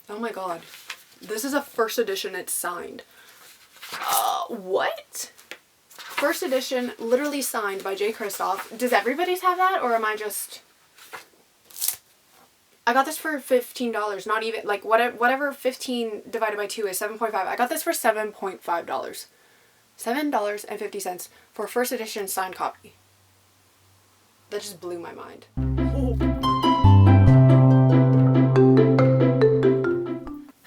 Oh my god. This is a first edition, it's signed. What? First edition, literally signed by J. Kristoff. Does everybody's have that, or am I just... I got this for $15, not even, like, whatever 15 divided by 2 is, 7.5. I got this for $7.5. $7.50 for a first edition signed copy. That just blew my mind.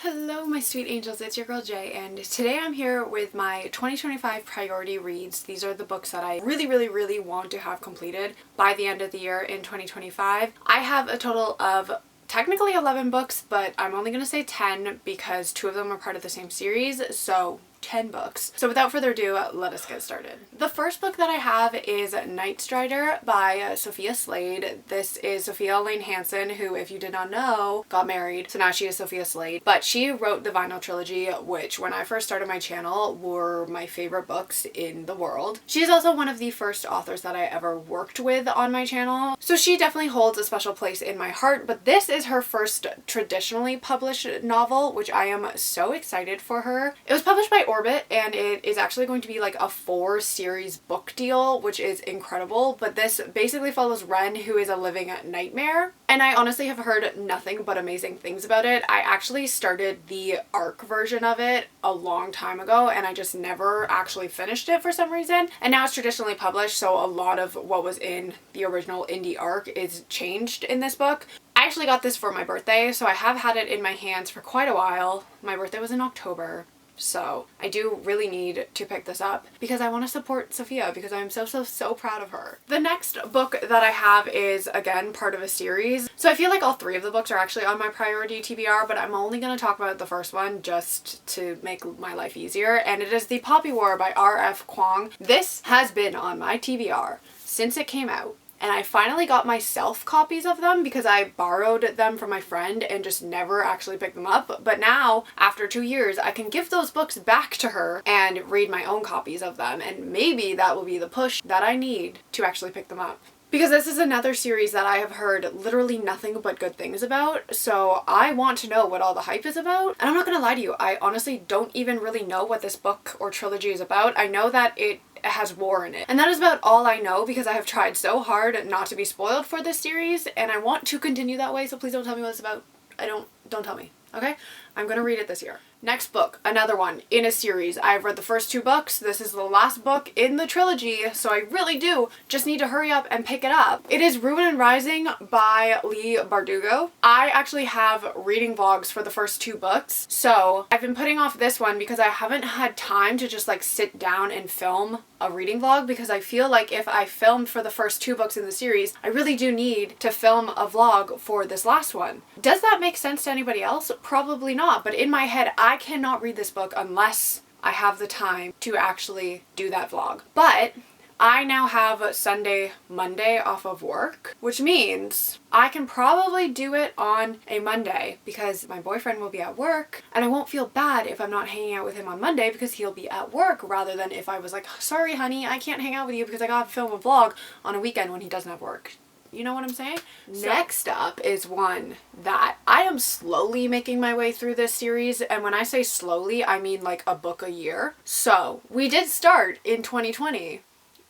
Hello, my sweet angels, it's your girl Jay, and today I'm here with my 2025 priority reads. These are the books that I really want to have completed by the end of the year in 2025. I have a total of technically 11 books, but I'm only going to say 10 because 2 of them are part of the same series, so 10 books. So without further ado, let us get started. The first book that I have is Night Strider by Sophia Slade. This is Sophia Elaine Hansen, who, if you did not know, got married, so now she is Sophia Slade. But she wrote the Vinyl Trilogy, which when I first started my channel were my favorite books in the world. She is also one of the first authors that I ever worked with on my channel, so she definitely holds a special place in my heart. But this is her first traditionally published novel, which I am so excited for her. It was published by Orbit, and it is actually going to be like a 4-series book deal, which is incredible. But this basically follows Ren, who is a living nightmare, and I honestly have heard nothing but amazing things about it. I actually started the ARC version of it a long time ago, and I just never actually finished it for some reason, and now it's traditionally published, so a lot of what was in the original indie ARC is changed in this book. I actually got this for my birthday, so I have had it in my hands for quite a while. My birthday was in October. So I do really need to pick this up because I want to support Sophia, because I'm so proud of her. The next book that I have is, again, part of a series. So I feel like all 3 of the books are actually on my priority TBR, but I'm only going to talk about the first one just to make my life easier. And it is The Poppy War by R.F. Kuang. This has been on my TBR since it came out. And I finally got myself copies of them because I borrowed them from my friend and just never actually picked them up. But now, after 2 years, I can give those books back to her and read my own copies of them. And maybe that will be the push that I need to actually pick them up. Because this is another series that I have heard literally nothing but good things about, so I want to know what all the hype is about. And I'm not gonna lie to you, I honestly don't even really know what this book or trilogy is about. I know that it has war in it, and that is about all I know because I have tried so hard not to be spoiled for this series, and I want to continue that way, so please don't tell me what it's about. Don't tell me, okay? I'm gonna read it this year. Next book, another one in a series. I've read the first 2 books. This is the last book in the trilogy, so I really do just need to hurry up and pick it up. It is Ruin and Rising by Leigh Bardugo. I actually have reading vlogs for the first 2 books, so I've been putting off this one because I haven't had time to just like sit down and film a reading vlog, because I feel like if I filmed for the first 2 books in the series, I really do need to film a vlog for this last one. Does that make sense to anybody else? Probably not, but in my head, I cannot read this book unless I have the time to actually do that vlog. But I now have Sunday, Monday off of work, which means I can probably do it on a Monday because my boyfriend will be at work, and I won't feel bad if I'm not hanging out with him on Monday because he'll be at work, rather than if I was like, sorry honey, I can't hang out with you because I gotta film a vlog on a weekend when he doesn't have work. You know what I'm saying? Next up is one that I am slowly making my way through this series, and when I say slowly, I mean like a book a year. So we did start in 2020,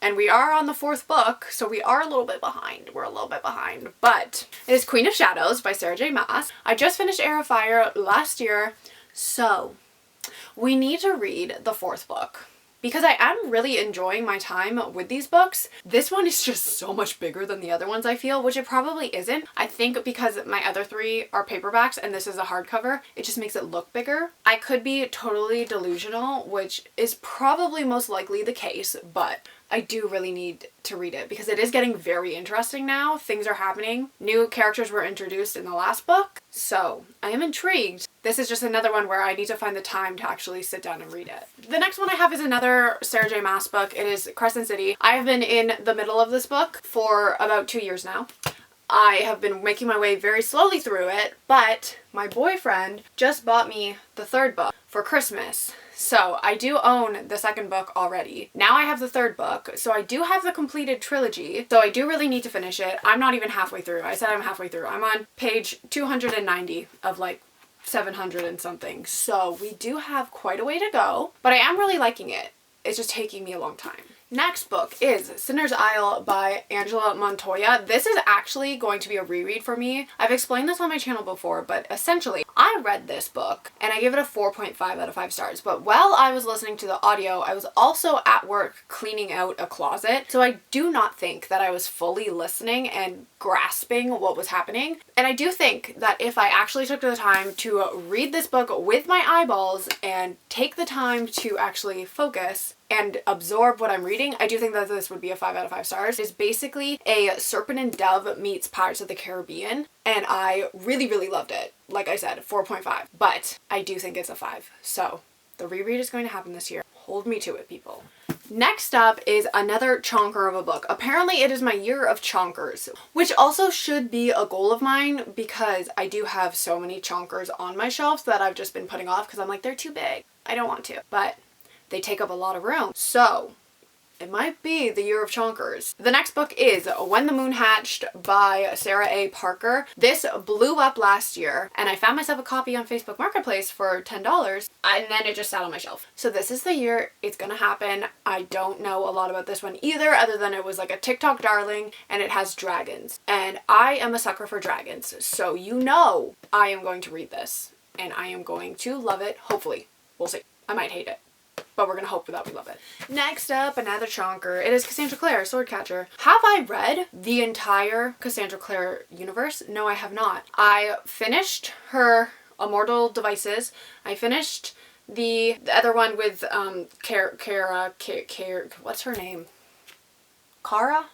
and we are on the 4th book, so we are a little bit behind. We're a little bit behind, but it is Queen of Shadows by Sarah J. Maas. I just finished Heir of Fire last year, so we need to read the 4th book. Because I am really enjoying my time with these books. This one is just so much bigger than the other ones, I feel, which it probably isn't. I think because my other 3 are paperbacks and this is a hardcover, it just makes it look bigger. I could be totally delusional, which is probably most likely the case, but I do really need to read it because it is getting very interesting now. Things are happening. New characters were introduced in the last book, so I am intrigued. This is just another one where I need to find the time to actually sit down and read it. The next one I have is another Sarah J. Maas book. It is Crescent City. I have been in the middle of this book for about 2 years now. I have been making my way very slowly through it, but my boyfriend just bought me the 3rd book for Christmas. So I do own the 2nd book already. Now I have the 3rd book, so I do have the completed trilogy, so I do really need to finish it. I'm not even halfway through. I said I'm halfway through. I'm on page 290 of like 700 and something. So we do have quite a way to go, but I am really liking it. It's just taking me a long time. Next book is Sinner's Isle by Angela Montoya. This is actually going to be a reread for me. I've explained this on my channel before, but essentially I read this book and I gave it a 4.5 out of 5 stars. But while I was listening to the audio, I was also at work cleaning out a closet. So I do not think that I was fully listening and grasping what was happening. And I do think that if I actually took the time to read this book with my eyeballs and take the time to actually focus and absorb what I'm reading, I do think that this would be a 5 out of 5 stars. It's basically a Serpent and Dove meets Pirates of the Caribbean, and I really, really loved it. Like I said, 4.5, but I do think it's a 5. So the reread is going to happen this year. Hold me to it, people. Next up is another chonker of a book. Apparently it is my year of chonkers, which also should be a goal of mine because I do have so many chonkers on my shelves that I've just been putting off because I'm like, they're too big. I don't want to, but they take up a lot of room. So it might be the year of chonkers. The next book is When the Moon Hatched by Sarah A. Parker. This blew up last year and I found myself a copy on Facebook Marketplace for $10 and then it just sat on my shelf. So this is the year it's gonna happen. I don't know a lot about this one either other than it was like a TikTok darling and it has dragons. And I am a sucker for dragons. So you know I am going to read this and I am going to love it. Hopefully. We'll see. I might hate it, but we're gonna hope that we love it. Next up, another chonker. It is Cassandra Clare, Swordcatcher. Have I read the entire Cassandra Clare universe? No, I have not. I finished her Immortal Devices. I finished the other one with what's her name? Kara?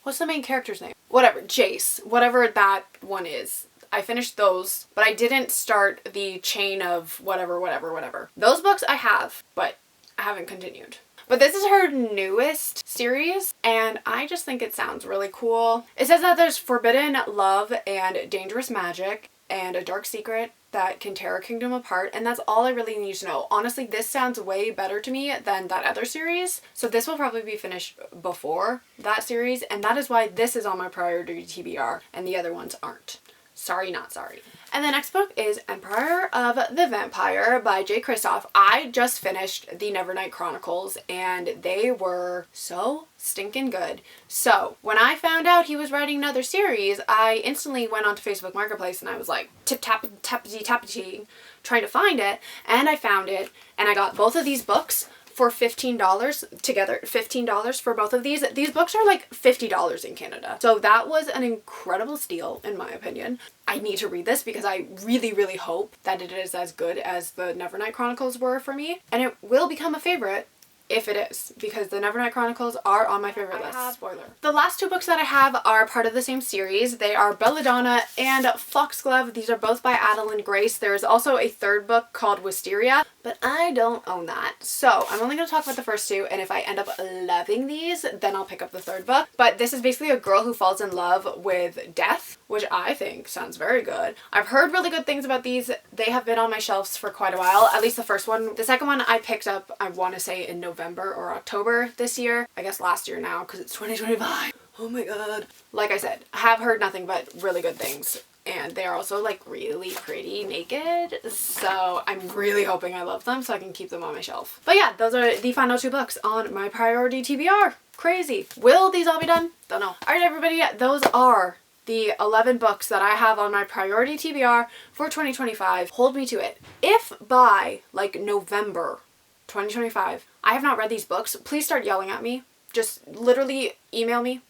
What's the main character's name? Whatever, Jace. Whatever that one is. I finished those, but I didn't start the chain of whatever. Those books I have, but I haven't continued. But this is her newest series, and I just think it sounds really cool. It says that there's forbidden love and dangerous magic and a dark secret that can tear a kingdom apart, and that's all I really need to know. Honestly, this sounds way better to me than that other series, so this will probably be finished before that series, and that is why this is on my priority TBR, and the other ones aren't. Sorry, not sorry. And the next book is Empire of the Vampire by J. Kristoff. I just finished the Nevernight Chronicles and they were so stinking good. So when I found out he was writing another series, I instantly went onto Facebook Marketplace and I was like tappity trying to find it, and I found it and I got both of these books for $15 together. $15 for both of these. These books are like $50 in Canada. So that was an incredible steal in my opinion. I need to read this because I really, really hope that it is as good as the Nevernight Chronicles were for me. And it will become a favorite if it is, because the Nevernight Chronicles are on my favorite list. Spoiler. The last two books that I have are part of the same series. They are Belladonna and Foxglove. These are both by Adeline Grace. There is also a third book called Wisteria, but I don't own that. So I'm only going to talk about the first two, and if I end up loving these, then I'll pick up the third book. But this is basically a girl who falls in love with death, which I think sounds very good. I've heard really good things about these. They have been on my shelves for quite a while, at least the first one. The second one I picked up, I want to say in November or October this year. I guess last year now because it's 2025. Oh my god. Like I said, I have heard nothing but really good things. And they are also like really pretty naked. So I'm really hoping I love them so I can keep them on my shelf. But yeah, those are the final two books on my priority TBR. Crazy. Will these all be done? Don't know. Alright everybody, those are the 11 books that I have on my priority TBR for 2025. Hold me to it. If by like November 2025 I have not read these books, please start yelling at me. Just literally email me,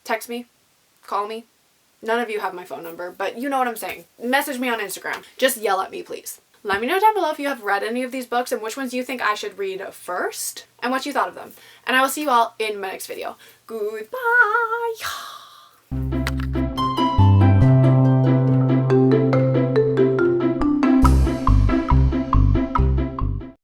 text me, call me. None of you have my phone number, but you know what I'm saying. Message me on Instagram. Just yell at me, please. Let me know down below if you have read any of these books and which ones you think I should read first and what you thought of them. And I will see you all in my next video. Goodbye!